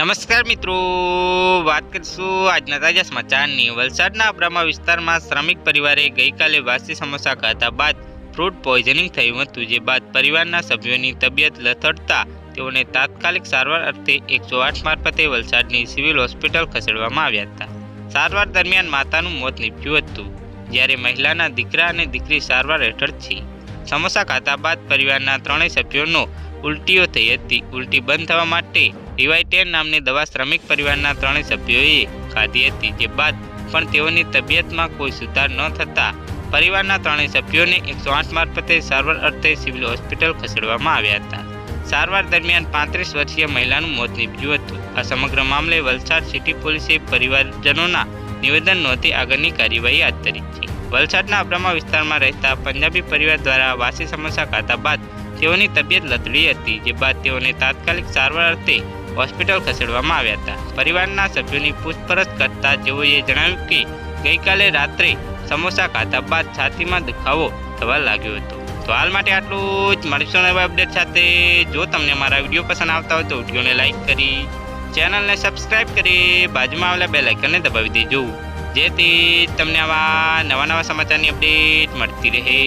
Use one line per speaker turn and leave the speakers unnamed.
નમસ્કાર મિત્રો, વાત કરીશું આજના તાજા સમાચારની। વલસાડના અબ્રામા વિસ્તારમાં શ્રમિક પરિવારે ગઈકાલે વાસી સમોસા ખાધા બાદ ફૂડ પોઈઝનિંગ થયું હતું, જે બાદ પરિવારના સભ્યોની તબિયત લથડતા તેઓને તાત્કાલિક સારવાર અર્થે 108 મારફતે વલસાડની સિવિલ હોસ્પિટલ ખસેડવામાં આવ્યા હતા। સારવાર દરમિયાન માતાનું મોત નીપજ્યું હતું, જ્યારે મહિલાના દીકરા અને દીકરી સારવાર હેઠળ છે। સમોસા ખાધા બાદ પરિવારના ત્રણેય સભ્યોનો ઉલટીઓ થઈ હતી। ઉલટી બંધ થવા માટે રિવાઇટેન નામની દવા શ્રમિક પરિવારના ત્રણેય સભ્યોએ ખાધી હતી, જે બાદ પણ તેઓની તબિયતમાં કોઈ સુધાર ન થતાં પરિવારના ત્રણેય સભ્યોને 108 મારફતે સારવાર અર્થે સિવિલ હોસ્પિટલ ખસેડવામાં આવ્યા હતા। સારવાર દરમિયાન 35 વર્ષીય મહિલાનું મોત નીપજ્યું હતું। આ સમગ્ર મામલે વલસાડ સિટી પોલીસે પરિવારજનોના નિવેદન નોંધી આગળની કાર્યવાહી હાથ ધરી છે। વલસાડના અબ્રામા વિસ્તારમાં રહેતા પંજાબી પરિવાર દ્વારા વાસી સમોસા ખાધા બાદ તેઓની તબિયત લથડી હતી, જે બાદ તેઓને તાત્કાલિક સારવાર અર્થે હોસ્પિટલ ખસેડવામાં આવ્યા હતા। પરિવારના સભ્યોની પૂછપરછ કરતા તેઓએ જણાવ્યું કે ગઈકાલે રાત્રે સમોસા ખાધા બાદ છાતીમાં દુખાવો થવા લાગ્યો હતો। તો હાલ માટે આટલું જ, મળીશું નવા અપડેટ સાથે। જો તમને અમારા વિડીયો પસંદ આવતા હોય તો વિડીયોને લાઈક કરી, ચેનલને સબસ્ક્રાઈબ કરી, બાજુમાં આવેલા બેલ આઇકનને દબાવી દેજો, જેથી તમને આવા નવા સમાચારની અપડેટ મળતી રહે।